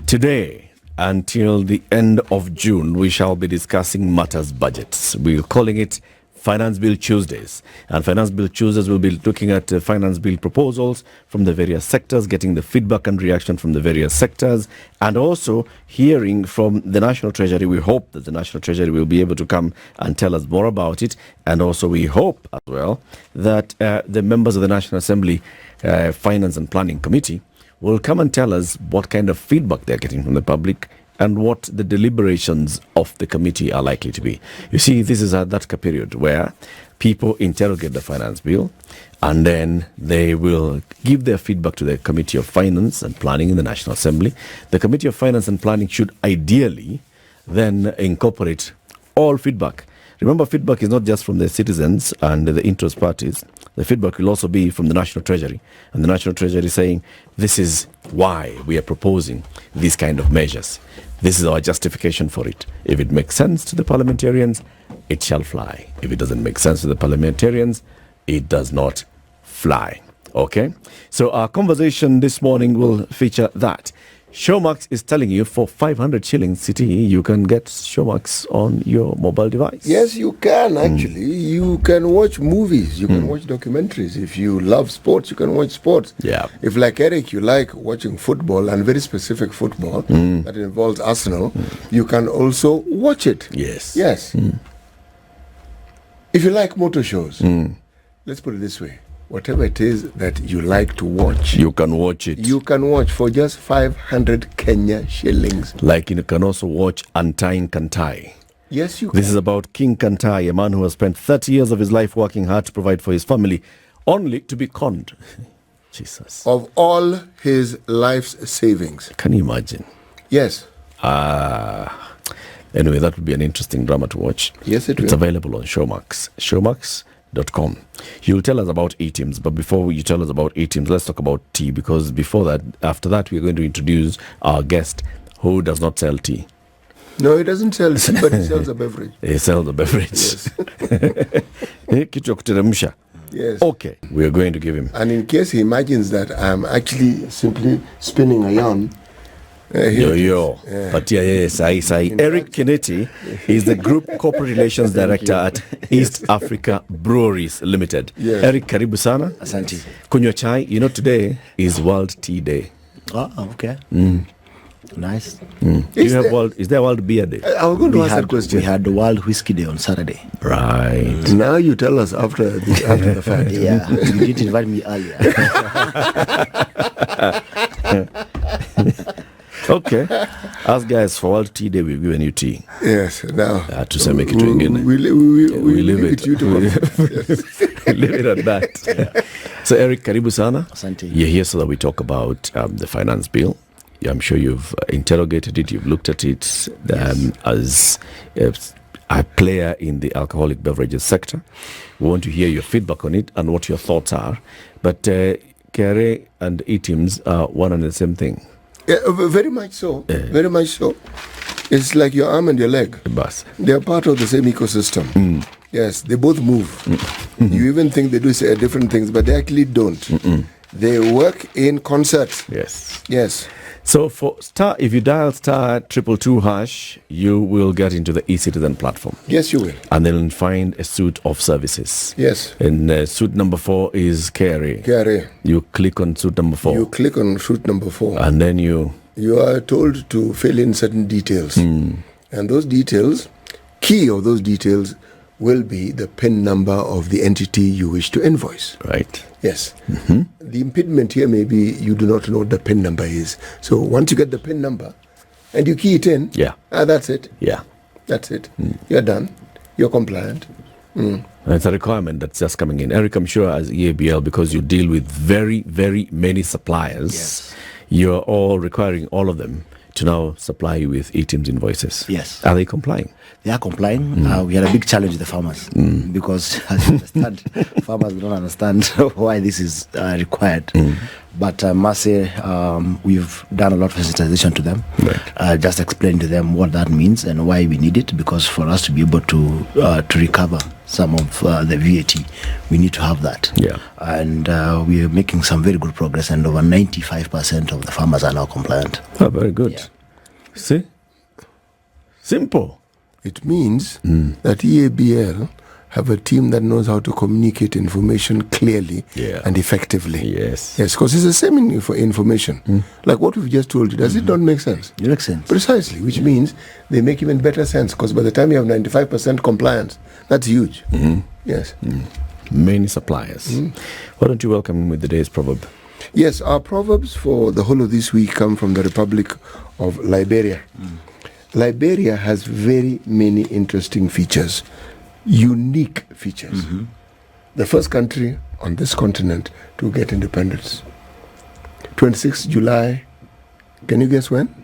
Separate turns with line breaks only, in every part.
Today, until the end of June, we shall be discussing matters budgets. We're calling it Finance Bill Tuesdays. And Finance Bill Tuesdays will be looking at finance bill proposals from the various sectors, getting the feedback and reaction from the various sectors, and also hearing from the National Treasury. We hope that the National Treasury will be able to come and tell us more about it. And also we hope as well that the members of the National Assembly Finance and Planning Committee will come and tell us what kind of feedback they're getting from the public and what the deliberations of the committee are likely to be. You see, this is at that period where people interrogate the finance bill and then they will give their feedback to the Committee of Finance and Planning in the National Assembly. The Committee of Finance and Planning should ideally then incorporate all feedback. Remember, feedback is not just from the citizens and the interest parties. The feedback will also be from the National Treasury. And the National Treasury saying, this is why we are proposing these kind of measures. This is our justification for it. If it makes sense to the parliamentarians, it shall fly. If it doesn't make sense to the parliamentarians, it does not fly. Okay? So our conversation this morning will feature that. Showmax is telling you for 500 shillings, City, you can get Showmax on your mobile device.
Yes, you can actually. You can watch movies. You can watch documentaries. If you love sports, you can watch sports.
Yeah.
If, like Eric, you like watching football and very specific football that involves Arsenal, you can also watch it.
Yes.
Yes. If you like motor shows, let's put it this way. Whatever it is that you like to watch,
You can watch it.
you can watch for just 500 Kenya shillings.
Like you can also watch Untying Kantai.
Yes, you can.
This is about King Kantai, a man who has spent 30 years of his life working hard to provide for his family, only to be conned. Jesus.
Of all his life's savings.
Can you imagine?
Yes.
Anyway, that would be an interesting drama to watch.
Yes, it
It's
will.
available on Showmax. Showmax.com. You'll tell us about A-Teams, but before you tell us about A-Teams, let's talk about tea, because after that, we're going to introduce our guest who does not sell tea.
No, he doesn't sell tea, but he sells a beverage.
He sells the beverage.
Yes.
Kitu ya kuteremsha.
Yes.
Okay, we're going to give him.
And in case he imagines that I'm actually simply spinning a yarn.
Yo. Patia yeye sahi. Eric Kiniti is the Group Corporate Relations Director at East Africa Breweries Limited.
Yes.
Eric, karibu sana.
Asante.
Kunywa chai. You know, today is World Tea Day.
Oh, okay. Nice.
Is there World Beer Day?
I was going to ask that question.
We had the World Whiskey Day on Saturday.
Right.
Now you tell us after the fact.
Yeah, you didn't invite me earlier.
Okay. As guys, for World Tea Day, we've given you tea.
Yes. Now
To say make it to again.
we leave it to you to
Leave it at that. So, Eric, karibu sana.
Asante.
You're here so that we talk about the finance bill. I'm sure you've interrogated it, you've looked at it as a player in the alcoholic beverages sector. We want to hear your feedback on it and what your thoughts are. But KRA and A-Teams are one and the same thing.
Yeah, very much so. Very much so. It's like your arm and your leg.
Bas.
They're part of the same ecosystem. Yes, they both move. You even think they do say different things, but they actually don't. They work in concert.
Yes.
Yes.
So if you dial *222#, you will get into the e-citizen platform.
Yes, you will.
And then find a suite of services.
Yes.
And suite number 4 is KRA.
KRA.
You click on suite number 4.
You click on suite number 4.
And then you
are told to fill in certain details. And those details, key of those details, will be the PIN number of the entity you wish to invoice.
Right.
Yes. The impediment here may be you do not know what the PIN number is. So once you get the PIN number and you key it in, that's it.
Yeah.
That's it. You're done. You're compliant.
And it's a requirement that's just coming in. Eric, I'm sure as EABL, because you deal with very, very many suppliers, you're all requiring all of them to now supply you with A-Teams invoices.
Yes.
Are they complying?
They are complying. We had a big challenge with the farmers because, as you understand, farmers don't understand why this is required. But I must say, we've done a lot of sensitization to them, just explain to them what that means and why we need it, because for us to be able to recover some of the VAT, we need to have that.
Yeah.
And we are making some very good progress, and over 95% of the farmers are now compliant.
Oh, very good. See? Simple.
It means that EABL have a team that knows how to communicate information clearly and effectively.
Yes.
Yes, because it's the same for information. Like what we've just told you, does it not make sense?
It makes sense.
Precisely, which means they make even better sense, because by the time you have 95% compliance, that's huge. Yes.
Many suppliers. Why don't you welcome him with the day's proverb?
Yes, our proverbs for the whole of this week come from the Republic of Liberia. Liberia has very many interesting features, unique features. The first country on this continent to get independence. 26th July, can you guess when?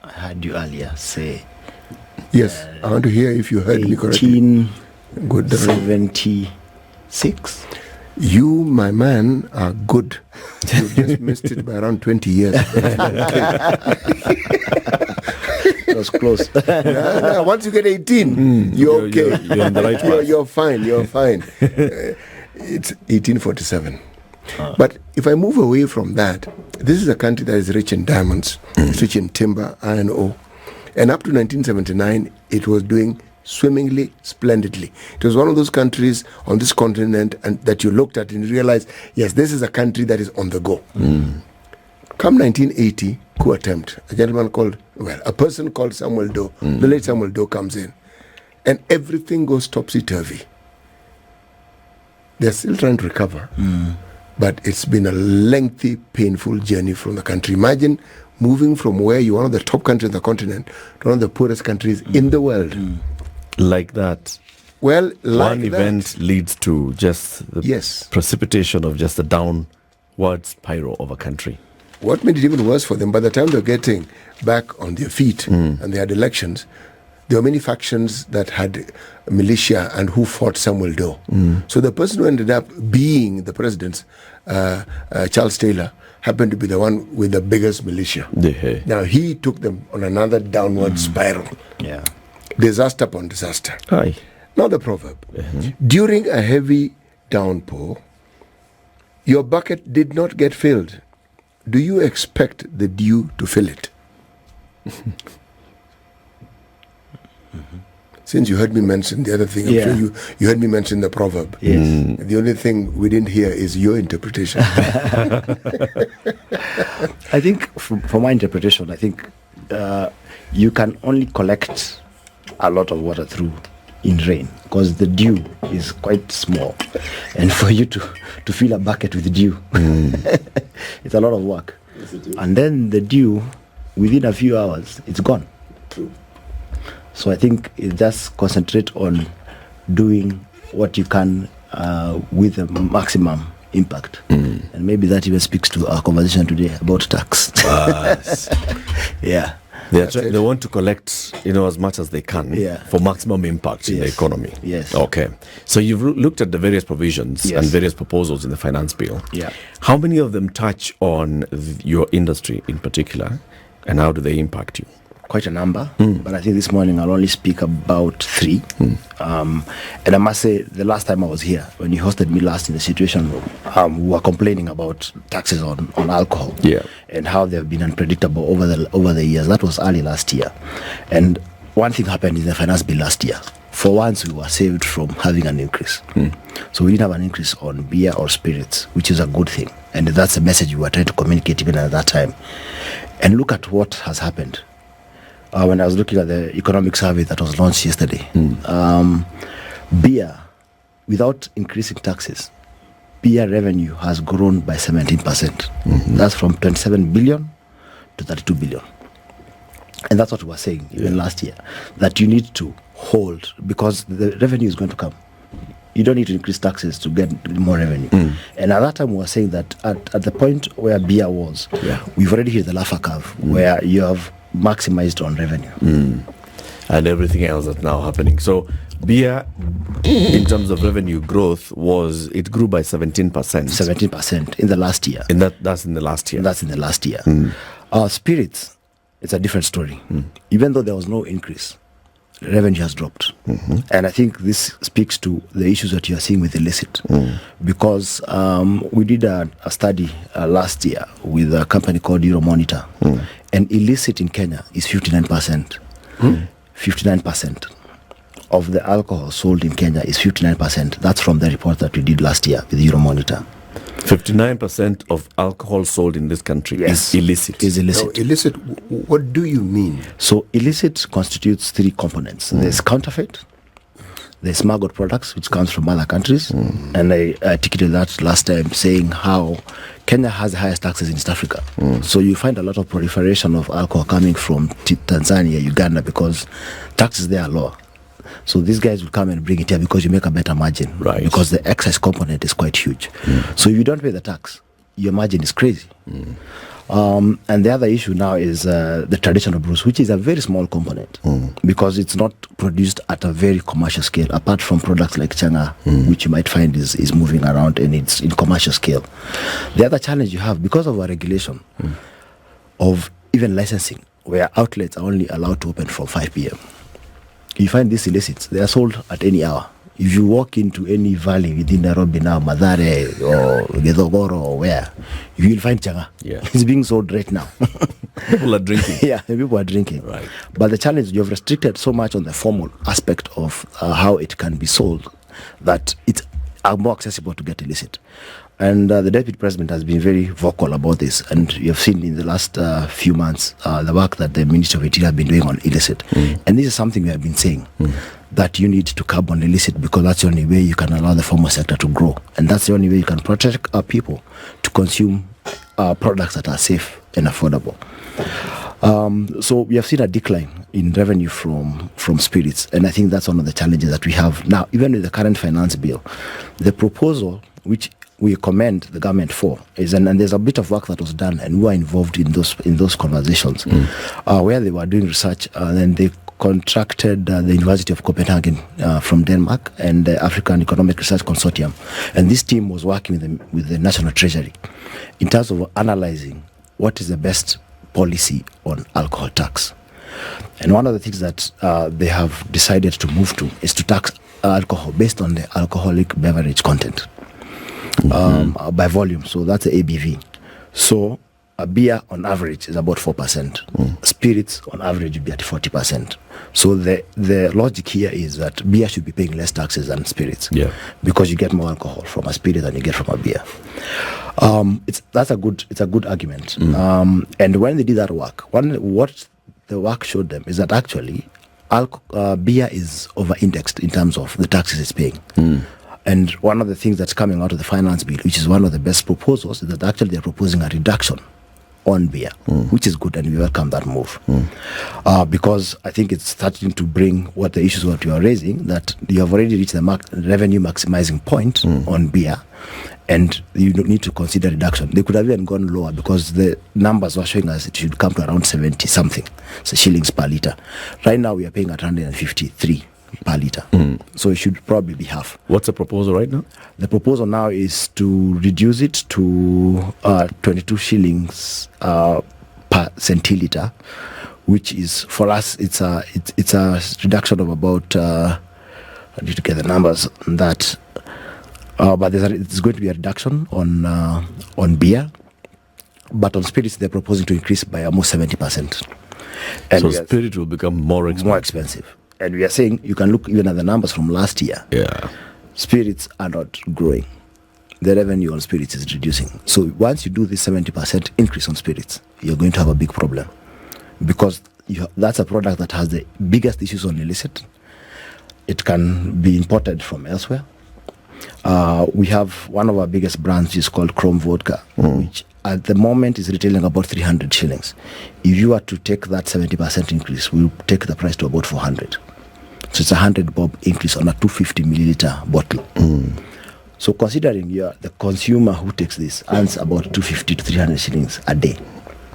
I heard you earlier say.
Yes, I want to hear if you heard me correctly. Good.
1876.
You, my man, are good. You just missed it by around 20 years.
That was close.
Once you get 18, you're okay.
You're on the right path.
You're fine. It's 1847. But if I move away from that, this is a country that is rich in diamonds, it's rich in timber, iron ore. And up to 1979, it was doing swimmingly, splendidly. It was one of those countries on this continent and that you looked at and realized, yes, this is a country that is on the go. Come 1980, coup attempt. A person called Samuel Doe, the late Samuel Doe comes in, and everything goes topsy-turvy. They're still trying to recover, but it's been a lengthy, painful journey from the country. Imagine moving from where you're one of the top countries on the continent to one of the poorest countries in the world.
Like that.
Well,
one event leads to just the precipitation of just a downward spiral of a country.
What made it even worse for them, by the time they're getting back on their feet and they had elections, there were many factions that had militia and who fought Samuel Doe. So the person who ended up being the president, Charles Taylor, happened to be the one with the biggest militia. Now he took them on another downward spiral. Disaster upon disaster.
Aye.
Now the proverb. During a heavy downpour, your bucket did not get filled. Do you expect the dew to fill it? Since you heard me mention the other thing, I'm sure you heard me mention the proverb.
Yes.
The only thing we didn't hear is your interpretation.
I think, for my interpretation, I think you can only collect a lot of water through in rain, because the dew is quite small, and for you to fill a bucket with dew, it's a lot of work. And then the dew, within a few hours, it's gone.
True.
So I think it just concentrate on doing what you can with the maximum impact. And maybe that even speaks to our conversation today about tax.
They want to collect, as much as they can for maximum impact in the economy.
Yes.
Okay. So you've looked at the various provisions and various proposals in the finance bill.
Yeah.
How many of them touch on your industry in particular, and how do they impact you?
Quite a number, but I think this morning I'll only speak about 3. And I must say, the last time I was here, when you hosted me last in the situation room, we were complaining about taxes on alcohol and how they've been unpredictable over the years. That was early last year. And one thing happened in the finance bill last year. For once, we were saved from having an increase. So we didn't have an increase on beer or spirits, which is a good thing. And that's the message we were trying to communicate even at that time. And look at what has happened. When I was looking at the economic survey that was launched yesterday, beer, without increasing taxes, beer revenue has grown by 17%. That's from 27 billion to 32 billion. And that's what we were saying even last year, that you need to hold, because the revenue is going to come. You don't need to increase taxes to get more revenue. And at that time, we were saying that at the point where beer was, we've already hit the Laffer curve, where you have maximized on revenue.
And everything else that's now happening. So beer, in terms of revenue growth, it grew by 17%.
17% in the last year.
That's in the last year.
That's in the last year. Spirits, it's a different story. Even though there was no increase, revenue has dropped. And I think this speaks to the issues that you are seeing with illicit. Because we did a study last year with a company called Euromonitor. And illicit in Kenya is 59%. 59% of the alcohol sold in Kenya is 59%. That's from the report that we did last year with Euromonitor.
59% of alcohol sold in this country is illicit.
Is illicit.
Now, illicit, what do you mean?
So illicit constitutes three components. There's counterfeit, there's smuggled products, which comes from other countries. And I articulated that last time, saying how Kenya has the highest taxes in East Africa. So you find a lot of proliferation of alcohol coming from Tanzania, Uganda, because taxes there are lower. So these guys will come and bring it here because you make a better margin.
Right.
Because the excise component is quite huge. So if you don't pay the tax, your margin is crazy. And the other issue now is the traditional brews, which is a very small component because it's not produced at a very commercial scale, apart from products like Changa, which you might find is moving around and it's in commercial scale. The other challenge you have, because of our regulation of even licensing, where outlets are only allowed to open from 5 p.m., you find these illicits, they are sold at any hour. If you walk into any valley within Nairobi now, Mathare or Gedogoro or where, you will find Changa.
Yeah.
It's being sold right now.
People are drinking.
Yeah, people are drinking.
Right.
But the challenge, you've restricted so much on the formal aspect of how it can be sold that it's more accessible to get illicit. And the Deputy President has been very vocal about this. And you have seen in the last few months the work that the Ministry of Interior have been doing on illicit. And this is something we have been saying, that you need to curb on illicit because that's the only way you can allow the formal sector to grow. And that's the only way you can protect our people to consume products that are safe and affordable. So we have seen a decline in revenue from spirits. And I think that's one of the challenges that we have now. Even with the current finance bill, the proposal, which we commend the government for, is and there's a bit of work that was done, and we were involved in those conversations, where they were doing research, and they contracted the University of Copenhagen from Denmark and the African Economic Research Consortium, and this team was working with the National Treasury in terms of analyzing what is the best policy on alcohol tax. And one of the things that they have decided to move to is to tax alcohol based on the alcoholic beverage content. By volume, so that's the ABV. So a beer on average is about 4%. Spirits on average would be at 40%. So the logic here is that beer should be paying less taxes than spirits, because you get more alcohol from a spirit than you get from a beer. It's a good argument. And when they did that work, what the work showed them is that actually beer is over-indexed in terms of the taxes it's paying. And one of the things that's coming out of the finance bill, which is one of the best proposals, is that actually they're proposing a reduction on beer, which is good, and we welcome that move. Because I think it's starting to bring what the issues what you are raising, that you have already reached the revenue maximizing point on beer, and you don't need to consider reduction. They could have even gone lower because the numbers were showing us it should come to around 70 something shillings per litre. Right now we are paying at 153 per litre. So it should probably be half.
What's the proposal right now?
The proposal now is to reduce it to 22 shillings per centiliter, which is, for us, it's a reduction of about, I need to get the numbers on that, but it's going to be a reduction on beer, but on spirits they're proposing to increase by almost 70%. And
so spirit will become more
expensive. And we are saying, you can look even at the numbers from last year.
Yeah.
Spirits are not growing. The revenue on spirits is reducing. So once you do this 70% increase on spirits, you're going to have a big problem. Because that's a product that has the biggest issues on illicit. It can be imported from elsewhere. We have one of our biggest brands, which is called Chrome Vodka, which at the moment is retailing about 300 shillings. If you were to take that 70% increase, we'll take the price to about 400. So it's 100 bob increase on a 250 milliliter bottle. So considering the consumer who takes this earns about 250 to 300 shillings a day,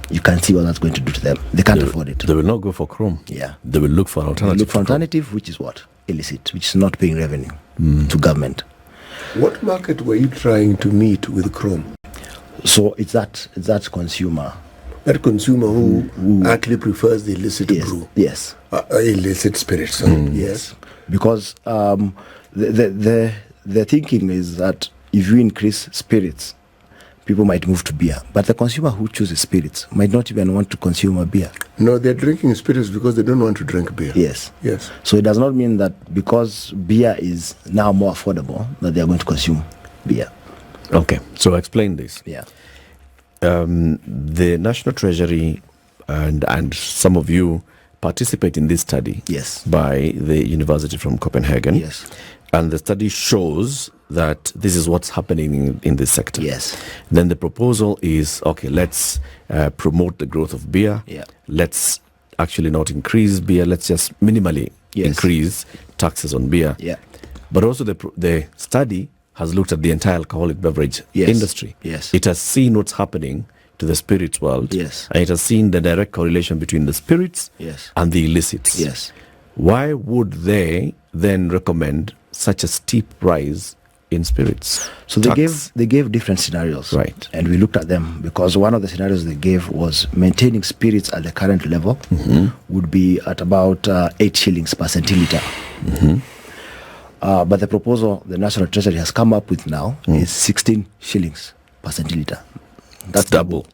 you can see what that's going to do to them. They can't afford it.
They will not go for Chrome.
Yeah.
They will look for an alternative.
They look for alternative, which is what? Illicit, which is not paying revenue to government.
What market were you trying to meet with Chrome?
So it's that consumer.
That consumer who actually prefers the illicit brew.
Yes.
Illicit spirits. Yes.
Because the thinking is that if you increase spirits, people might move to beer. But the consumer who chooses spirits might not even want to consume a beer.
No, they're drinking spirits because they don't want to drink beer.
Yes.
Yes.
So it does not mean that because beer is now more affordable that they are going to consume beer.
Okay, so explain this.
Yeah.
The National Treasury and some of you participate in this study.
Yes.
By the University from Copenhagen.
Yes.
And the study shows that this is what's happening in this sector.
Yes.
Then the proposal is, okay, let's promote the growth of beer.
Yeah.
Let's actually not increase beer. Let's just minimally increase taxes on beer.
Yeah.
But also the study has looked at the entire alcoholic beverage industry.
Yes.
It has seen what's happening to the spirits world.
Yes.
And it has seen the direct correlation between the spirits and the illicits.
Yes.
Why would they then recommend such a steep rise in spirits?
So they gave different scenarios.
Right.
And we looked at them because one of the scenarios they gave was maintaining spirits at the current level would be at about 8 shillings per centiliter. But the proposal the National Treasury has come up with now is 16 shillings per centiliter. That's double.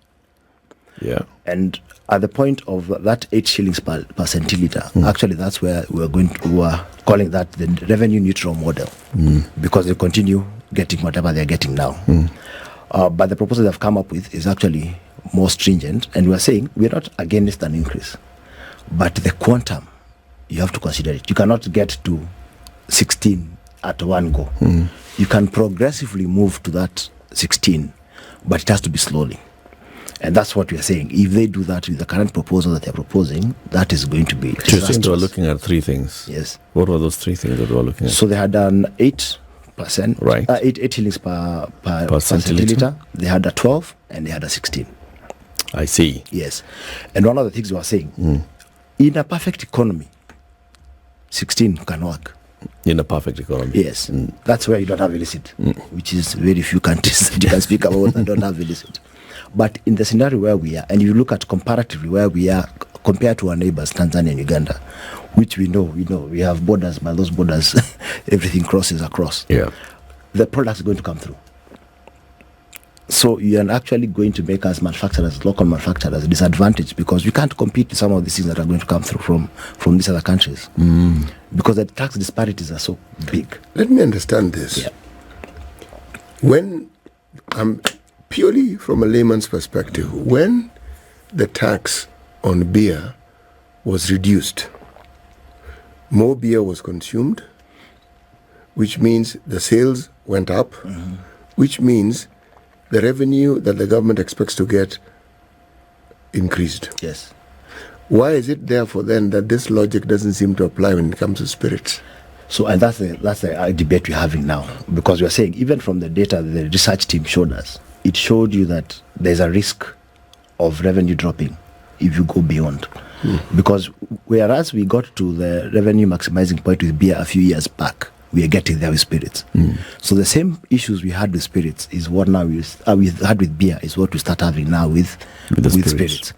Yeah.
And at the point of that 8 shillings per centiliter, actually that's where we are calling that the revenue neutral model, because they continue getting whatever they're getting now. But the proposal they've come up with is actually more stringent, and we're saying we're not against an increase, but the quantum, you have to consider it. You cannot get to 16 at one go. You can progressively move to that 16, but it has to be slowly. And that's what we are saying. If they do that with the current proposal that they're proposing, that is going to be
disastrous. So you think they were looking at 3 things?
Yes.
What were those 3 things that they were looking at?
So they had done 8%,
right?
8 shillings per centiliter. They had a 12 and they had a 16.
I see.
Yes. And one of the things we were saying, in a perfect economy, 16 can work.
In a perfect economy.
Yes. That's where you don't have illicit, which is very few countries that you can speak about that don't have illicit. But in the scenario where we are, and you look at comparatively where we are compared to our neighbors, Tanzania and Uganda, which we know, we have borders, but those borders, everything crosses across.
Yeah.
The product's going to come through. So you are actually going to make us manufacturers, local manufacturers, disadvantaged because we can't compete with some of these things that are going to come through from these other countries. Because the tax disparities are so big.
Let me understand this.
Yeah.
When purely from a layman's perspective, when the tax on beer was reduced, more beer was consumed, which means the sales went up, which means the revenue that the government expects to get increased.
Yes.
Why is it therefore then that this logic doesn't seem to apply when it comes to spirits?
So, and that's the debate we're having now, because we're saying even from the data the research team showed us, it showed you that there's a risk of revenue dropping if you go beyond. Because whereas we got to the revenue maximizing point with beer a few years back, we are getting there with spirits. So the same issues we had with spirits is what now we had with beer is what we start having now with spirits.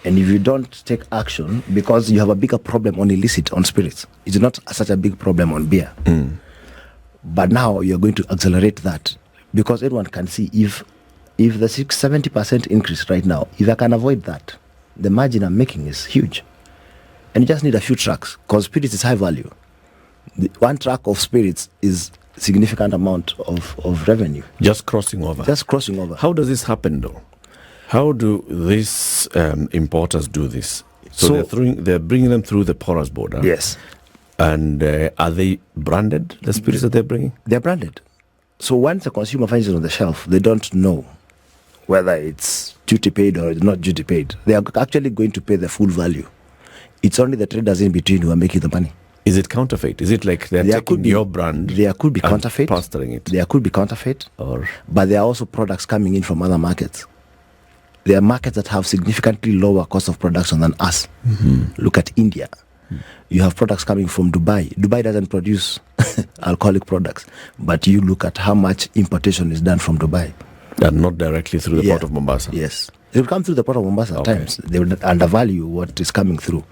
And if you don't take action, because you have a bigger problem on illicit, on spirits, it's not such a big problem on beer. But now you're going to accelerate that, because everyone can see if the 70% increase right now, if I can avoid that, the margin I'm making is huge. And you just need a few trucks, because spirits is high value. One truck of spirits is significant amount of revenue.
Just crossing over.
How
does this happen though? How do these importers do this? So they're bringing them through the porous border.
Yes.
And are they branded, the spirits that they're bringing?
They're branded. So once the consumer finds it on the shelf, they don't know whether it's duty paid or it's not duty paid. They are actually going to pay the full value. It's only the traders in between who are making the money.
Is it counterfeit? Is it like they're taking your brand?
There could be counterfeit.
Plastering it.
There could be counterfeit. But there are also products coming in from other markets. There are markets that have significantly lower cost of production than us. Look at India. You have products coming from Dubai. Dubai doesn't produce alcoholic products, but you look at how much importation is done from Dubai.
And not directly through the port of Mombasa.
Yes. They will come through the port of Mombasa at times. They will undervalue what is coming through.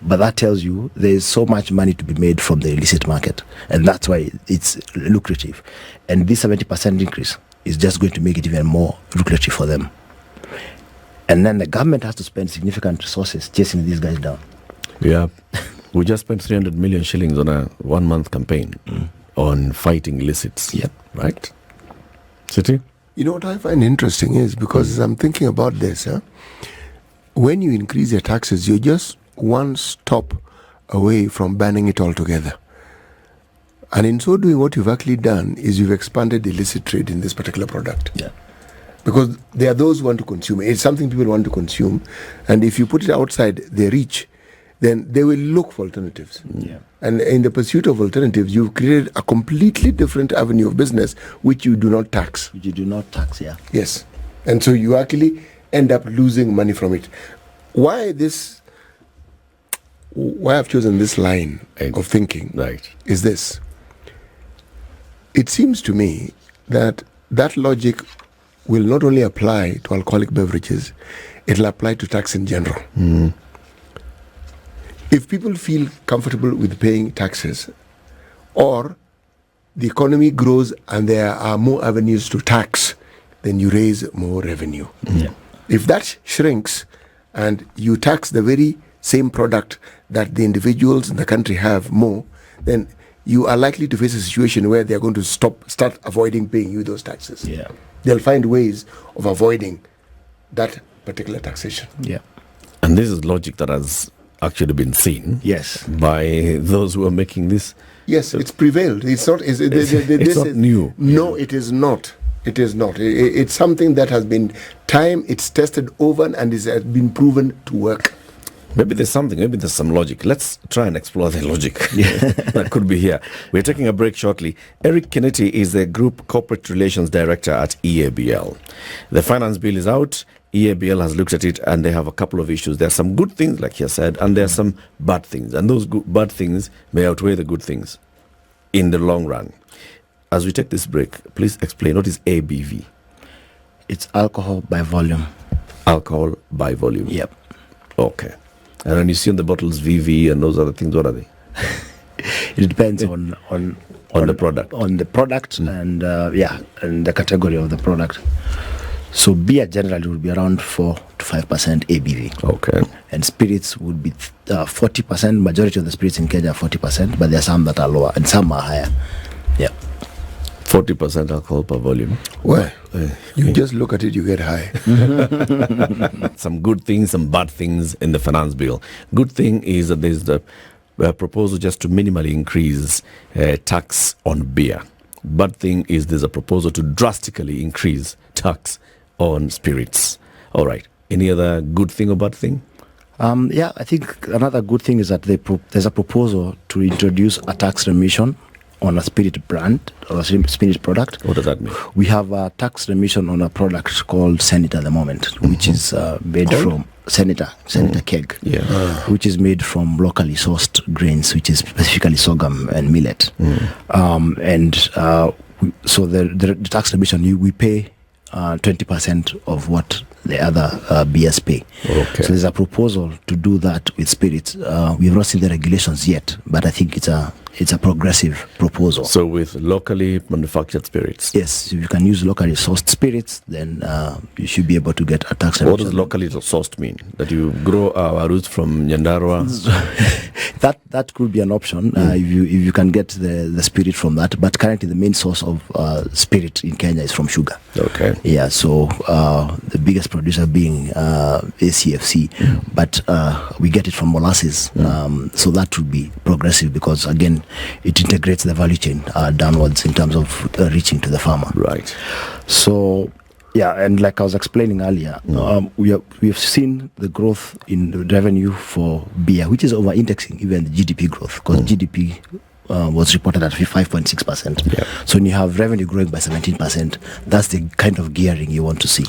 But that tells you there is so much money to be made from the illicit market. And that's why it's lucrative. And this 70% increase is just going to make it even more lucrative for them. And then the government has to spend significant resources chasing these guys down.
Yeah. We just spent 300 million shillings on a 1-month campaign on fighting illicits.
Yep.
Right? City?
You know what I find interesting is, because I'm thinking about this, when you increase your taxes, you're just one stop away from banning it altogether. And in so doing, what you've actually done is you've expanded the illicit trade in this particular product.
Yeah.
Because there are those who want to consume it. It's something people want to consume. And if you put it outside their reach, then they will look for alternatives.
Yeah.
And in the pursuit of alternatives, you've created a completely different avenue of business which you do not tax.
You do not tax, yeah.
Yes. And so you actually end up losing money from it. Why I've chosen this line of thinking is this. It seems to me that logic will not only apply to alcoholic beverages, it'll apply to tax in general. If people feel comfortable with paying taxes, or the economy grows and there are more avenues to tax, then you raise more revenue.
Yeah.
If that shrinks and you tax the very same product that the individuals in the country have more, then you are likely to face a situation where they're going to start avoiding paying you those taxes.
Yeah.
They'll find ways of avoiding that particular taxation.
Yeah.
And this is logic that has actually been seen by those who are making this.
Yes, it's prevailed. It's not. It's
not new.
No, it is not. It is not. It's something that has been it's tested over and has been proven to work.
Maybe there's some logic. Let's try and explore the logic that could be here. We're taking a break shortly. Eric Kiniti is the Group Corporate Relations Director at EABL. The finance bill is out. EABL has looked at it and they have a couple of issues. There are some good things, like he said, and there are some bad things. And those bad things may outweigh the good things in the long run. As we take this break, please explain, what is ABV?
It's alcohol by volume.
Alcohol by volume.
Yep.
Okay. And when you see on the bottles VV and those other things, what are they?
It depends on
the product.
On the product and and the category of the product. So beer generally would be around 4 to 5% ABV.
Okay.
And spirits would be 40%. Majority of the spirits in Kenya are 40%, but there are some that are lower and some are higher. Yeah.
40% alcohol per volume.
Well, you just look at it, you get high.
Some good things, some bad things in the finance bill. Good thing is that there's the proposal just to minimally increase tax on beer. Bad thing is there's a proposal to drastically increase tax on spirits. All right. Any other good thing or bad thing?
I think another good thing is that there's a proposal to introduce a tax remission on a spirit brand or a spirit product.
What does that mean?
We have a tax remission on a product called Senator at the moment, which is made from Senator Keg, which is made from locally sourced grains, which is specifically sorghum and millet. So the tax remission, we pay 20% of what the other beers pay.
Okay.
So there's a proposal to do that with spirits. We have not seen the regulations yet, but I think it's a progressive proposal.
So with locally manufactured spirits?
Yes, if you can use locally sourced spirits, then you should be able to get a tax remission.
What does locally sourced mean? That you grow our roots from Nyandarua?
That could be an option if you can get the spirit from that. But currently the main source of spirit in Kenya is from sugar.
Okay.
Yeah, so the biggest producer being ACFC, but we get it from molasses. So that would be progressive because, again, it integrates the value chain downwards in terms of reaching to the farmer.
Right.
So, yeah, and like I was explaining earlier, we have seen the growth in the revenue for beer, which is over-indexing even the GDP growth, because GDP was reported at 5.6%.
Yeah.
So when you have revenue growing by 17%, that's the kind of gearing you want to see.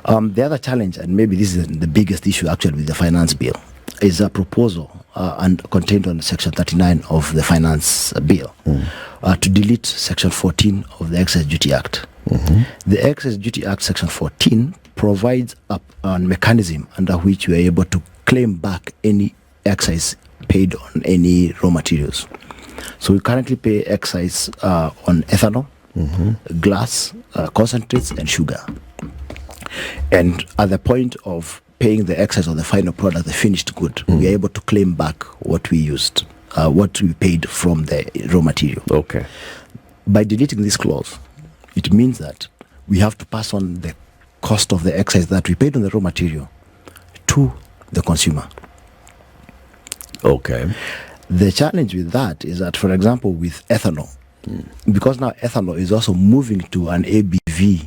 The other challenge, and maybe this is the biggest issue actually with the finance bill, is a proposal and contained on Section 39 of the finance bill to delete Section 14 of the Excise Duty Act. The Excise Duty Act Section 14 provides a mechanism under which we are able to claim back any excise paid on any raw materials. So we currently pay excise on ethanol, glass, concentrates, and sugar. And at the point of paying the excise on the final product, the finished good, we are able to claim back what we used, what we paid from the raw material.
Okay.
By deleting this clause, it means that we have to pass on the cost of the excise that we paid on the raw material to the consumer.
Okay.
The challenge with that is that, for example, with ethanol, because now ethanol is also moving to an ABV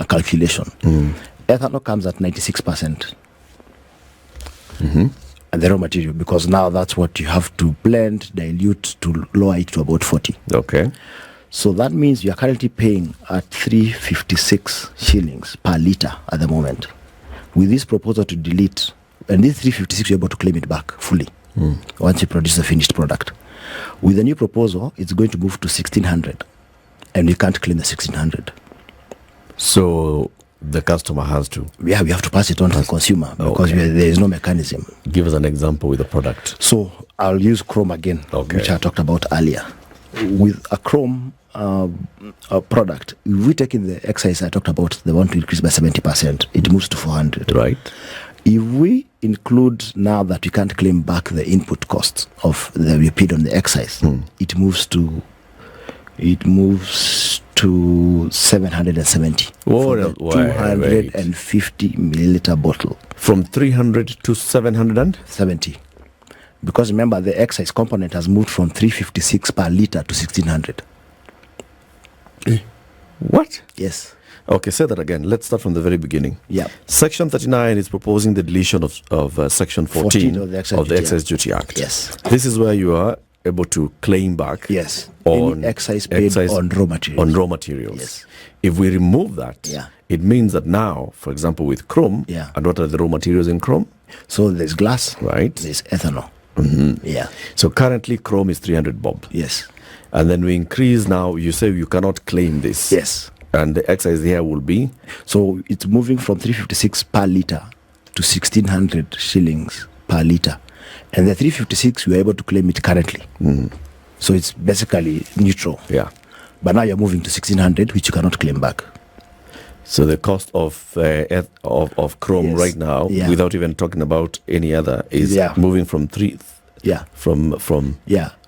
calculation, ethanol comes at 96%. And the raw material, because now that's what you have to blend, dilute to lower it to about 40.
Okay.
So that means you are currently paying at 356 shillings per litre at the moment. With this proposal to delete, and this 356 you're able to claim it back fully once you produce the finished product. With the new proposal, it's going to move to 1600, and you can't claim the 1600.
So the customer has to.
Yeah, we have to pass it on to the consumer because there is no mechanism.
Give us an example with the product.
So I'll use Chrome again, which I talked about earlier. With a Chrome product, if we take in the excise I talked about, they want to increase by 70%, it moves to 400.
Right.
If we include now that we can't claim back the input costs of the we paid on the excise, it moves to 770 for the 250 milliliter bottle.
From 300 to 770?
Because remember, the excise component has moved from 356 per liter to 1600.
What?
Yes.
Okay, say that again. Let's start from the very beginning.
Yeah.
Section 39 is proposing the deletion of Section 14 of the Excise Duty Act.
Yes.
This is where you are able to claim back
on any excise paid on raw materials.
Yes. If we remove that, it means that now, for example, with Chrome, and what are the raw materials in Chrome?
So there's glass,
right?
There's ethanol. Yeah.
So currently Chrome is 300 bob.
Yes.
And then we increase now, you say you cannot claim this.
Yes.
And the excise here will be?
So it's moving from 356 per litre to 1600 shillings per litre. And the 356, we are able to claim it currently. So it's basically neutral.
Yeah.
But now you're moving to 1600, which you cannot claim back.
So the cost of Chrome right now, without even talking about any other, is moving from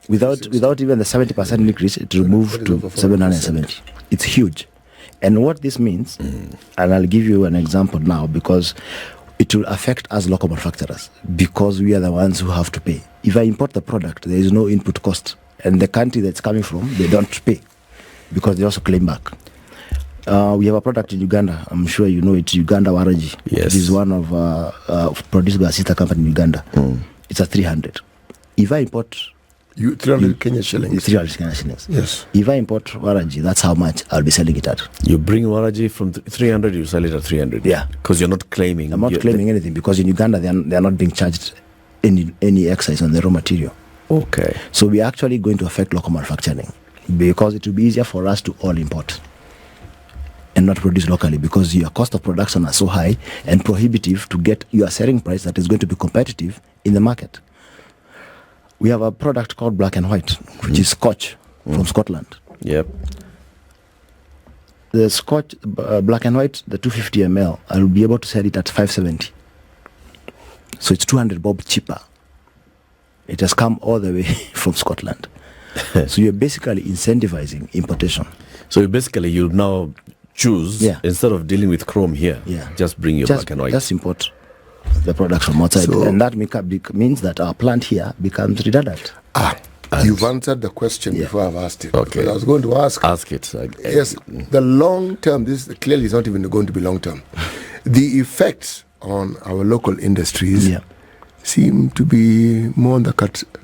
without even the 70% increase, it will move to 770. It's huge. And what this means, and I'll give you an example now, because it will affect us local manufacturers, because we are the ones who have to pay. If I import the product, there is no input cost, and the country that's coming from, they don't pay, because they also claim back. We have a product in Uganda. I'm sure you know it. Uganda Waraji.
Yes.
It is one of produced by a sister company in Uganda. It's a 300. If I import
300 Kenya shillings.
300 Kenya shillings.
Yes.
If I import Waraji, that's how much I'll be selling it at.
You bring Waraji from 300, you sell it at 300.
Yeah.
Because you're not claiming.
I'm not claiming anything, because in Uganda they are not being charged any excise on the raw material.
Okay.
So we are actually going to affect local manufacturing, because it will be easier for us to all import and not produce locally, because your cost of production are so high and prohibitive to get your selling price that is going to be competitive in the market. We have a product called Black and White, which is Scotch from Scotland.
Yep.
The Scotch Black and White, the 250 ml, I'll be able to sell it at 570. So it's 200 bob cheaper. It has come all the way from Scotland. So you're basically incentivizing importation.
So you'll now choose, instead of dealing with Chrome here, just bring your Black and White.
Just import the products from outside. And that means that our plant here becomes redundant.
You've answered the question before I've asked it.
Okay.
I was going to ask
it.
Yes, the long term, this clearly is not even going to be long term. The effects on our local industries seem to be more on the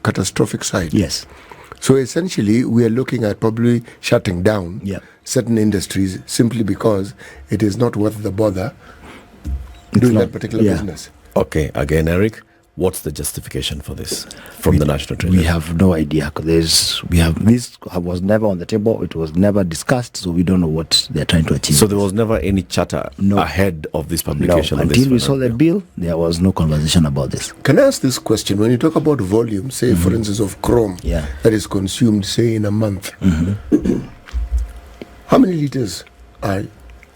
catastrophic side.
Yes.
So essentially, we are looking at probably shutting down certain industries simply because it is not worth the bother doing that particular business.
Okay, again, Eric, What's the justification for this from the National Treasury?
We have no idea. This was never on the table. It was never discussed, so we don't know what they're trying to achieve.
So there was never any chatter ahead of this publication?
No, until we saw the bill, there was no conversation about this.
Can I ask this question? When you talk about volume, say for instance of chrome that is consumed, say in a month, how many liters are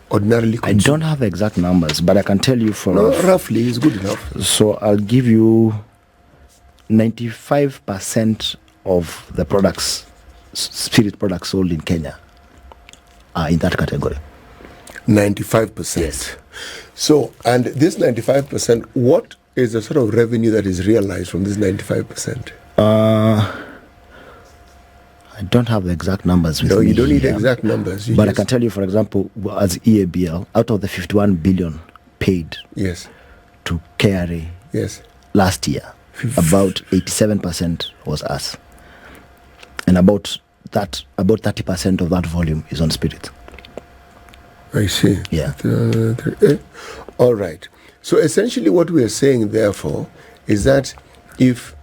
ordinarily consumed?
I don't have exact numbers, but I can tell you
roughly is good enough.
So I'll give you 95% of the products, spirit products sold in Kenya are in that category.
95%.
Yes.
So, and this 95%, what is the sort of revenue that is realized from this 95%?
I don't have the exact numbers with me.
No, you don't need exact numbers.
But I can tell you, for example, as EABL, out of the 51 billion paid to KRA last year, about 87% was us. And about 30% of that volume is on spirit.
I see.
Yeah.
All right. So essentially what we are saying, therefore, is that if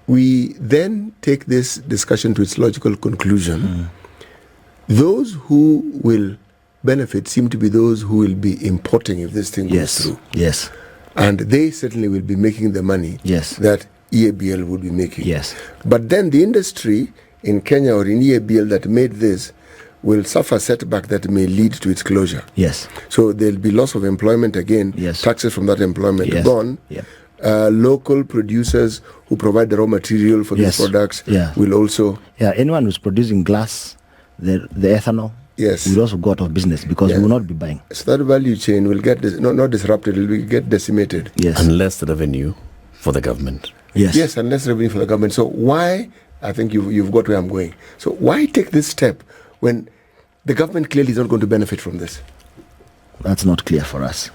we then take this discussion to its logical conclusion, those who will benefit seem to be those who will be importing if this thing goes through.
Yes.
And they certainly will be making the money that EABL would be making.
Yes.
But then the industry in Kenya or in EABL that made this will suffer setback that may lead to its closure.
Yes.
So there'll be loss of employment again, taxes from that employment gone. Local producers who provide the raw material for these products will also...
anyone who's producing glass, the ethanol, will also go out of business because we will not be buying.
So that value chain will get not disrupted, it will get decimated.
Yes.
Unless the revenue for the government.
Yes, unless revenue for the government. So why, I think you've got where I'm going. So why take this step when the government clearly is not going to benefit from this?
That's not clear for us.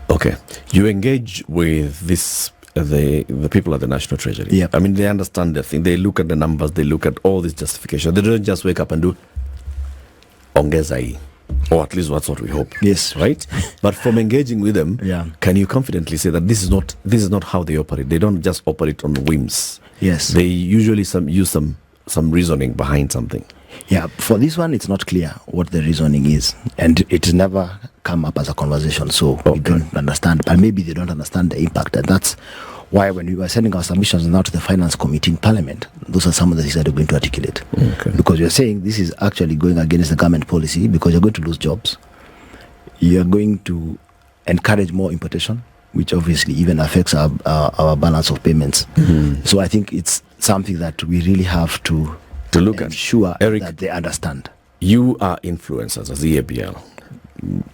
Okay, you engage with the people at the National Treasury.
Yeah.
I mean, they understand the thing. They look at the numbers. They look at all this justification. They don't just wake up and do ongezai, or at least that's what we hope.
Yes,
right. But from engaging with them, can you confidently say that this is not how they operate? They don't just operate on whims.
Yes,
they usually use some reasoning behind something.
Yeah, for this one, it's not clear what the reasoning is, and it has never come up as a conversation, so we don't understand. But maybe they don't understand the impact, and that's why when we were sending our submissions now to the Finance Committee in Parliament, those are some of the things that we're going to articulate. Because you're saying this is actually going against the government policy because you're going to lose jobs. You're going to encourage more importation, which obviously even affects our balance of payments. So I think it's something that we really have to look at, ensure Eric, that they understand.
You are influencers as EABL.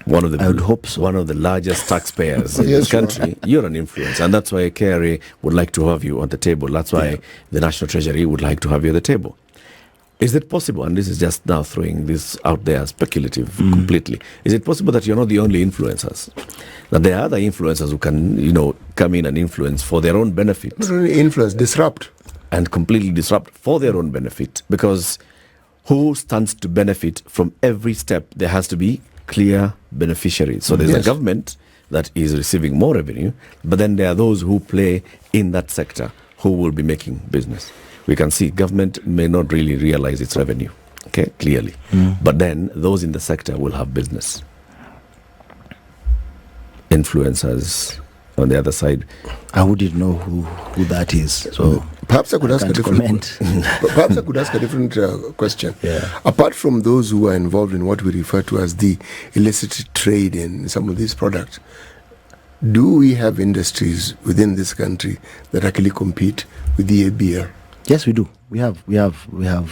I would hope so. One of the largest taxpayers in this country. You're an influencer, and that's why KRA would like to have you on the table. That's why the National Treasury would like to have you at the table. Is it possible, and this is just now throwing this out there speculative completely, is it possible that you're not the only influencers? That there are other influencers who can, come in and influence for their own benefit?
Not only influence, disrupt.
And completely disrupt for their own benefit, because who stands to benefit from every step? There has to be clear beneficiaries. So there's a government that is receiving more revenue, but then there are those who play in that sector who will be making business. We can see government may not really realize its revenue, clearly. But then those in the sector will have business. Influencers on the other side.
I wouldn't know who that is. So
perhaps I could ask a different perhaps I could ask a different question. Apart from those who are involved in what we refer to as the illicit trade in some of these products, do we have industries within this country that actually compete with the ABL?
Yes, we do. We have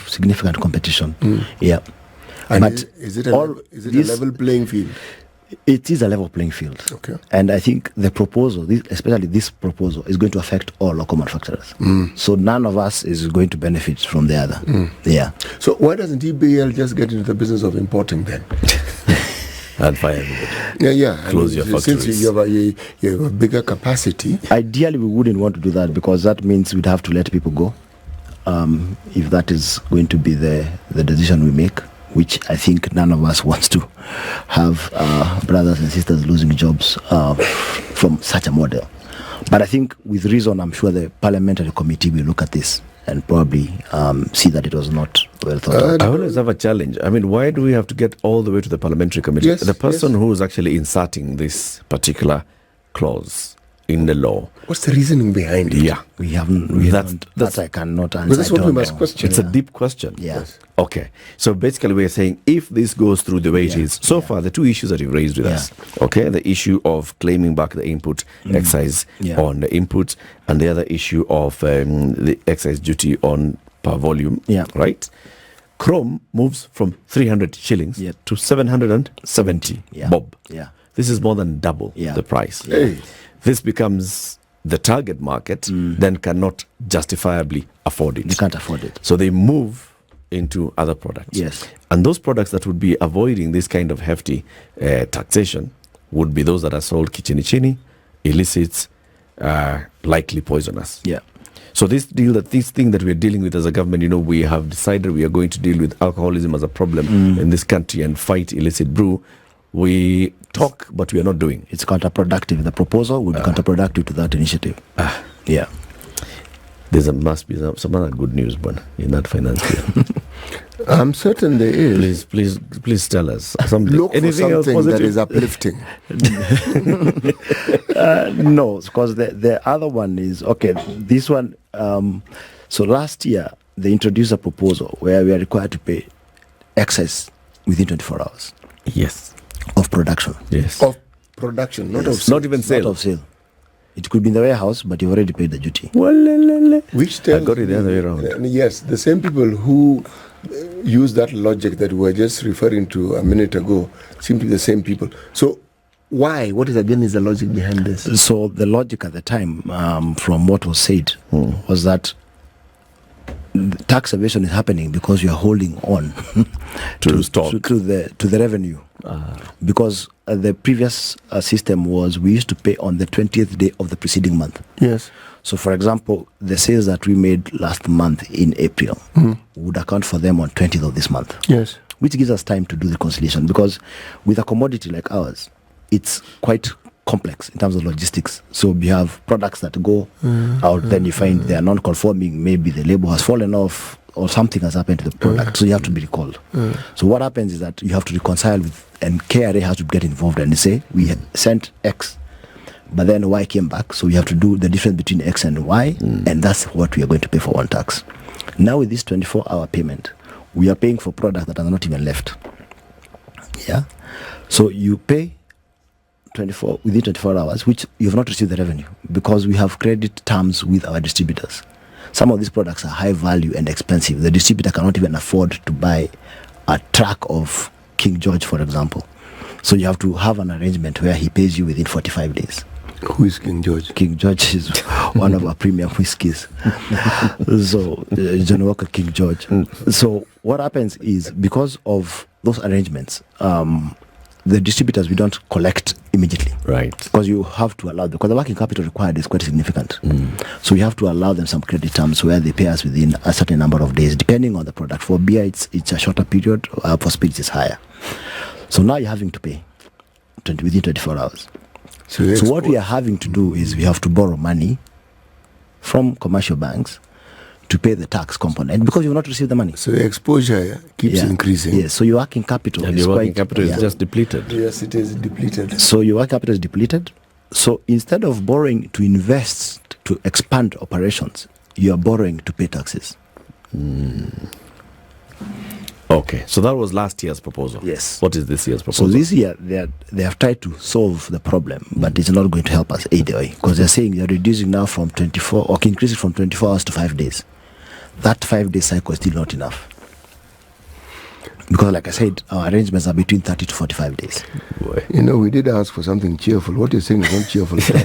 significant competition. Yeah.
And but is it a level playing field?
It is a level playing field.
Okay.
And I think the proposal, especially this proposal, is going to affect all local manufacturers. So none of us is going to benefit from the other. Yeah.
So why doesn't EBL just get into the business of importing then?
And fire everybody. Close your factories.
Since you have a bigger capacity.
Ideally, we wouldn't want to do that because that means we'd have to let people go. If that is going to be the decision we make. which I think none of us wants to have brothers and sisters losing jobs from such a model. But I think with reason, I'm sure the parliamentary committee will look at this and probably see that it was not well thought out.
I always have a challenge. I mean, why do we have to get all the way to the parliamentary committee?
Yes,
the person who is actually inserting this particular clause in the law.
What's the reasoning behind it?
Yeah.
We haven't. That I cannot answer.
But that's
I
what we
don't
must
know.
question.
It's a deep question.
Yeah.
Yes.
Okay. So basically we're saying if this goes through the way it
Yeah.
is, so far the two issues that you've raised with
Yeah.
us, okay, the issue of claiming back the input excise
Yeah.
on the inputs and the other issue of the excise duty on per volume,
Yeah.
right? Chrome moves from 300 shillings
Yeah.
to 770
Yeah.
bob.
Yeah.
This is more than double
Yeah.
the price.
Hey.
This becomes the target market, then cannot justifiably afford it.
They can't afford it.
So they move into other products.
Yes.
And those products that would be avoiding this kind of hefty taxation would be those that are sold chini, illicits, likely poisonous.
Yeah.
So this thing that we're dealing with as a government, we have decided we are going to deal with alcoholism as a problem in this country and fight illicit brew. We talk, but we are not doing.
It's counterproductive. The proposal would be counterproductive to that initiative. Yeah.
Must be some other good news, but in that finance bill.
I'm certain there is.
Please tell us something.
Look for
Anything else
something that
positive?
is uplifting.
No, because the other one is, okay, this one, so last year they introduced a proposal where we are required to pay excise within 24 hours
Yes.
of production.
Yes.
Of production, not of
Yes.
Not even sale.
Not of sale. It could be in the warehouse, but you've already paid the duty.
Which
I
tells
got it the other way
me-
around.
Yes, the same people who use that logic that we were just referring to a minute ago, simply the same people. So why? What is the logic behind this?
So the logic at the time, from what was said, was that tax evasion is happening because you are holding on
To stock.
to the revenue. Because the previous system was we used to pay on the 20th day of the preceding month.
Yes.
So, for example, the sales that we made last month in April would account for them on 20th of this month,
Yes.
which gives us time to do the reconciliation. Because with a commodity like ours, it's quite complex in terms of logistics. So we have products that go out, then you find they are non-conforming. Maybe the label has fallen off or something has happened to the product, so you have to be recalled. So what happens is that you have to reconcile with, and KRA has to get involved and say, we sent X, but then Y came back, so we have to do the difference between X and Y, and that's what we are going to pay for one tax. Now with this 24-hour payment, we are paying for products that are not even left. Yeah. So you pay within 24 hours, which you have not received the revenue, because we have credit terms with our distributors. Some of these products are high value and expensive. The distributor cannot even afford to buy a truck of King George, for example. So you have to have an arrangement where he pays you within 45 days.
Who is King George?
King George is one of our premium whiskies. So, John Walker King George. So, what happens is, because of those arrangements, the distributors, we don't collect immediately.
Right.
Because you have to allow, because the working capital required is quite significant. So, you have to allow them some credit terms where they pay us within a certain number of days, depending on the product. For beer, it's a shorter period, for spirits, it's higher. So, now you're having to pay within 24 hours. So what we are having to do is we have to borrow money from commercial banks to pay the tax component because you have not received the money.
So the exposure keeps increasing.
Yes, so your working capital
And
is
your working
quite,
capital is just depleted.
Yes, it is depleted.
So your working capital is depleted. So instead of borrowing to invest to expand operations, you are borrowing to pay taxes.
Okay, so that was last year's proposal.
Yes.
What is this year's proposal?
So this year they have tried to solve the problem, but it's not going to help us either way, because they're saying they're reducing now from 24 or increasing from 24 hours to 5 days. That 5-day cycle is still not enough, because like I said, our arrangements are between 30 to 45 days.
Boy.
You know, we did ask for something cheerful. What you're saying is not cheerful at all.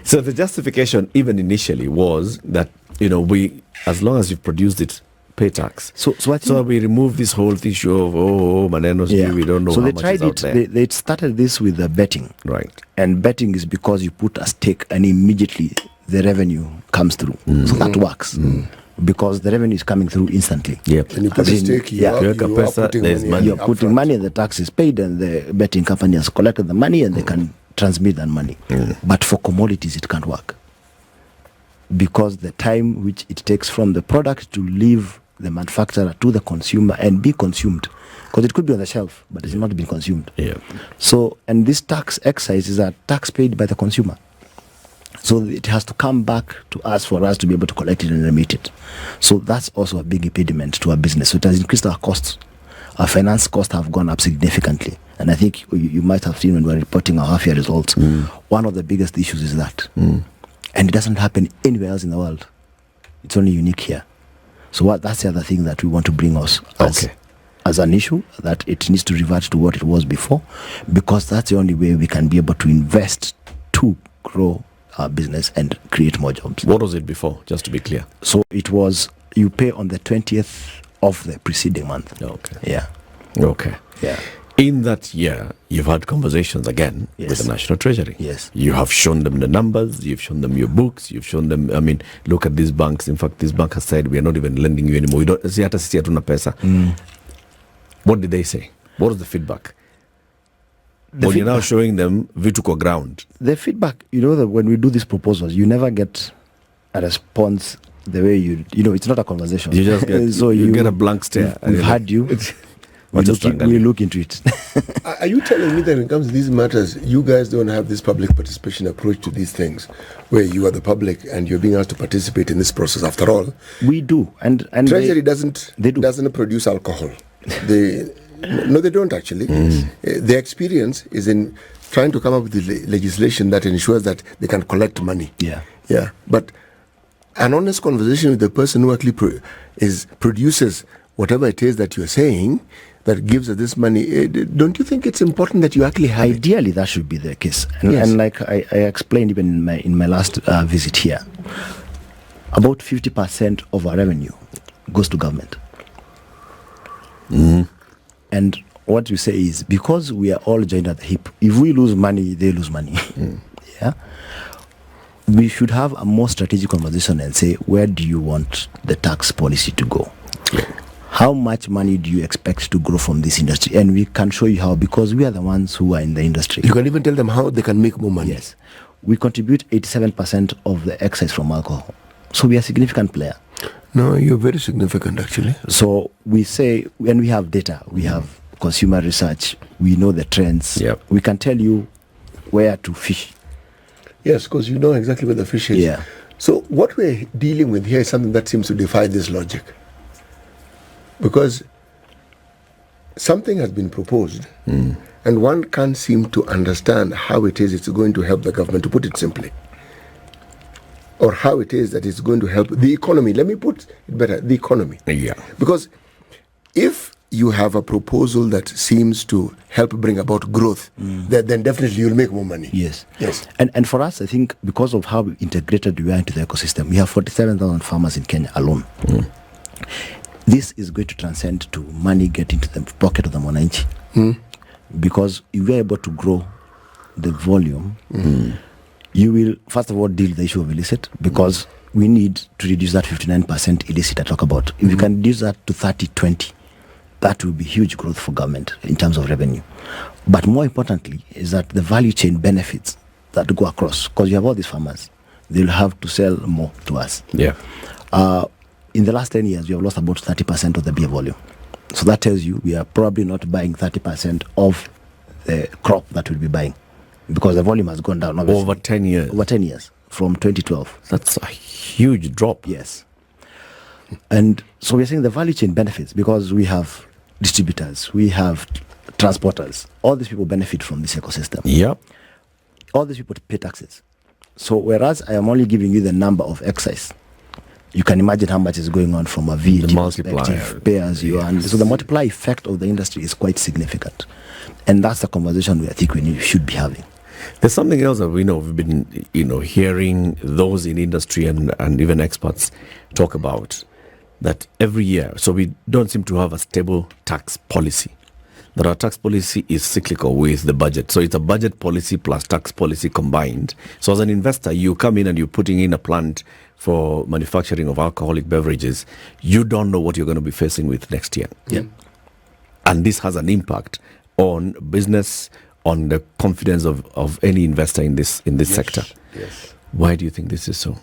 So the justification, even initially, was that we, as long as you've produced it, pay tax.
So I think,
So we remove this whole issue of manenos. We don't know
so
how
they
much
tried
is out
it.
there.
They started this with the betting,
Right.
and betting is because you put a stake and immediately the revenue comes through. So that works. Because the revenue is coming through instantly.
Yep.
And you put a stake, you are putting
there's
money.
money.
You're putting money, and the tax is paid, and the betting company has collected the money, and they can transmit that money. But for commodities, it can't work. Because the time which it takes from the product to leave the manufacturer to the consumer and be consumed, because it could be on the shelf, but it's not been consumed.
Yeah.
So, and this tax excise is a tax paid by the consumer. So it has to come back to us for us to be able to collect it and remit it. So that's also a big impediment to our business. So it has increased our costs. Our finance costs have gone up significantly. And I think you might have seen when we're reporting our half-year results, one of the biggest issues is that. And it doesn't happen anywhere else in the world. It's only unique here. So that's the other thing that we want to bring us as an issue, that it needs to revert to what it was before, because that's the only way we can be able to invest to grow our business and create more jobs.
What was it before, just to be clear?
So it was, you pay on the 20th of the preceding month.
Okay.
Yeah.
Okay.
Yeah.
In that year, you've had conversations again with the National Treasury.
Yes.
You have shown them the numbers, you've shown them your books, you've shown them, I mean, look at these banks. In fact, this bank has said, we are not even lending you anymore. We don't see hata sisi hatuna pesa. What did they say? What was the feedback? You're now showing them vitu kwa ground.
The feedback, that when we do these proposals, you never get a response the way it's not a conversation.
You just get,
so
you get a blank stare.
We've had you. We look into it.
Are you telling me that when it comes to these matters, you guys don't have this public participation approach to these things, where you are the public and you're being asked to participate in this process? After all,
we do, and
Treasury doesn't produce alcohol. No, they don't actually. Their experience is in trying to come up with the legislation that ensures that they can collect money. Yeah. But an honest conversation with the person who actually produces whatever it is that you're saying, that gives us this money, don't you think it's important that you actually have
Ideally, that should be the case. And like I explained even in my last visit here, about 50% of our revenue goes to government. And what we say is, because we are all joined at the hip, if we lose money, they lose money. Yeah. We should have a more strategic conversation and say, where do you want the tax policy to go? How much money do you expect to grow from this industry? And we can show you how, because we are the ones who are in the industry.
You can even tell them how they can make more money.
Yes. We contribute 87% of the excise from alcohol. So we are a significant player.
No, you're very significant, actually.
So we say, when we have data, we have consumer research, we know the trends. We can tell you where to fish.
Yes, because you know exactly where the fish is.
Yeah.
So what we're dealing with here is something that seems to defy this logic. Because something has been proposed, and one can't seem to understand how it is it's going to help the government, to put it simply. Or how it is that it's going to help the economy. Let me put it better, the economy.
Yeah.
Because if you have a proposal that seems to help bring about growth, then definitely you'll make more money.
Yes.
Yes.
And for us, I think because of how integrated we are into the ecosystem, we have 47,000 farmers in Kenya alone. This is going to transcend to money getting to the pocket of the mwananchi. Because if we are able to grow the volume, you will, first of all, deal with the issue of illicit, because we need to reduce that 59% illicit I talk about. If you can reduce that to 30-20, that will be huge growth for government in terms of revenue. But more importantly is that the value chain benefits that go across, because you have all these farmers, they'll have to sell more to us.
Yeah.
In the last 10 years, we have lost about 30% of the beer volume. So that tells you we are probably not buying 30% of the crop that we'll be buying, because the volume has gone down. Obviously.
Over 10 years.
Over 10 years, from 2012.
That's a huge drop.
Yes. And so we're saying the value chain benefits, because we have distributors, we have transporters. All these people benefit from this ecosystem.
Yeah.
All these people pay taxes. So whereas I am only giving you the number of excise, you can imagine how much is going on from a VAT perspective, pay as you earn. So the multiplier effect of the industry is quite significant. And that's the conversation I think we should be having.
There's something else that we know. We've been, hearing those in industry and even experts talk about, that every year, so we don't seem to have a stable tax policy. that our tax policy is cyclical with the budget. So it's a budget policy plus tax policy combined. So as an investor, you come in and you're putting in a plant for manufacturing of alcoholic beverages. You don't know what you're going to be facing with next year.
Yeah.
And this has an impact on business, on the confidence of any investor in this sector.
Yes.
Why do you think this is so?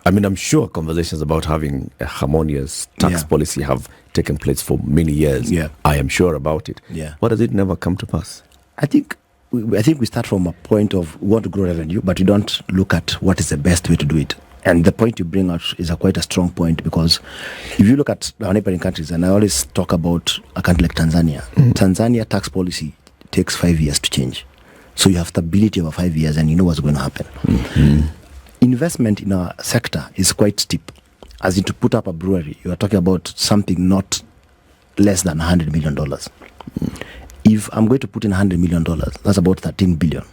I mean, I'm sure conversations about having a harmonious tax policy have taken place for many years.
Yeah.
I am sure about it.
Yeah.
Why does it never come to pass?
I think we start from a point of we want to grow revenue, but we don't look at what is the best way to do it. And the point you bring out is quite a strong point, because if you look at our neighboring countries, and I always talk about a country like Tanzania, Tanzania tax policy takes 5 years to change. So you have stability over 5 years and you know what's going to happen. Investment in our sector is quite steep. As in, to put up a brewery, you are talking about something not less than $100 million. If I'm going to put in $100 million, that's about 13 billion.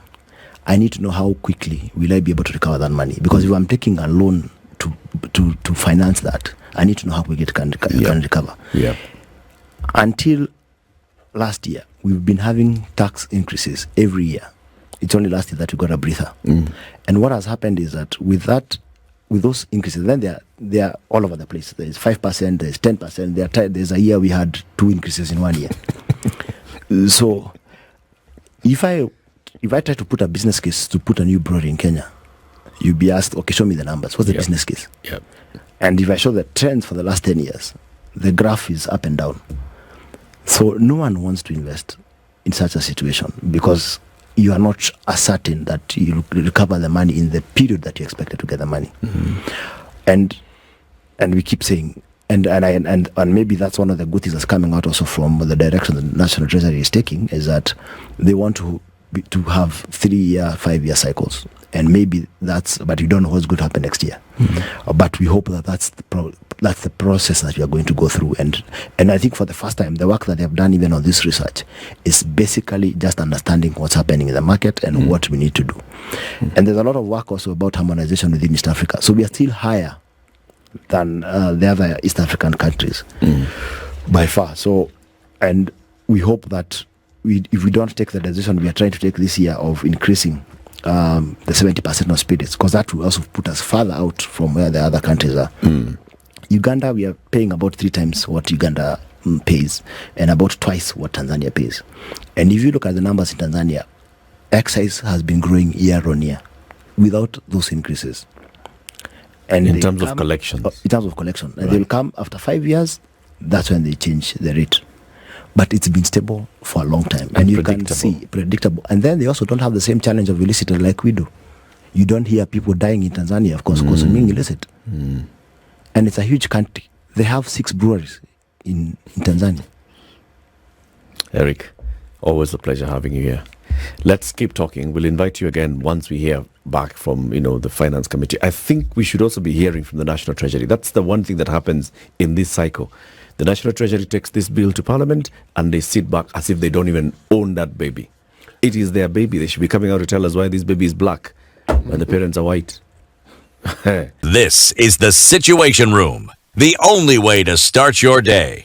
I need to know how quickly will I be able to recover that money. Because if I'm taking a loan to finance that, I need to know how quickly it can recover.
Yeah.
Until last year, we've been having tax increases every year. It's only last year that we got a breather. And what has happened is that with those increases, then they are all over the place. There's 5%, there's 10%. There's a year we had 2 increases in 1 year. So if I try to put a business case to put a new brewery in Kenya, you'll be asked, okay, show me the numbers. What's the business case?
Yep.
And if I show the trends for the last 10 years, the graph is up and down. So no one wants to invest in such a situation, because you are not certain that you recover the money in the period that you expected to get the money. And we keep saying, and maybe that's one of the good things that's coming out also from the direction the National Treasury is taking, is that they want to have 3-year, 5-year cycles. And maybe but you don't know what's going to happen next year. But we hope that that's the process that we are going to go through. And I think for the first time, the work that they have done even on this research is basically just understanding what's happening in the market and what we need to do. And there's a lot of work also about harmonization within East Africa. So we are still higher than the other East African countries by far. So, and we hope that if we don't take the decision we are trying to take this year of increasing the 70% of spirits, because that will also put us further out from where the other countries are. Uganda, we are paying about 3 times what Uganda pays, and about twice what Tanzania pays. And if you look at the numbers in Tanzania, excise has been growing year on year without those increases. And
in terms of collections?
In terms of collection. And they'll come after 5 years, that's when they change the rate. But it's been stable for a long time. And you can see, predictable. And then they also don't have the same challenge of illicit like we do. You don't hear people dying in Tanzania, of course, consuming illicit. And it's a huge country. They have 6 breweries in Tanzania.
Eric, always a pleasure having you here. Let's keep talking. We'll invite you again once we hear back from, the Finance Committee. I think we should also be hearing from the National Treasury. That's the one thing that happens in this cycle. The National Treasury takes this bill to Parliament and they sit back as if they don't even own that baby. It is their baby. They should be coming out to tell us why this baby is black when the parents are white.
This is the Situation Room, the only way to start your day.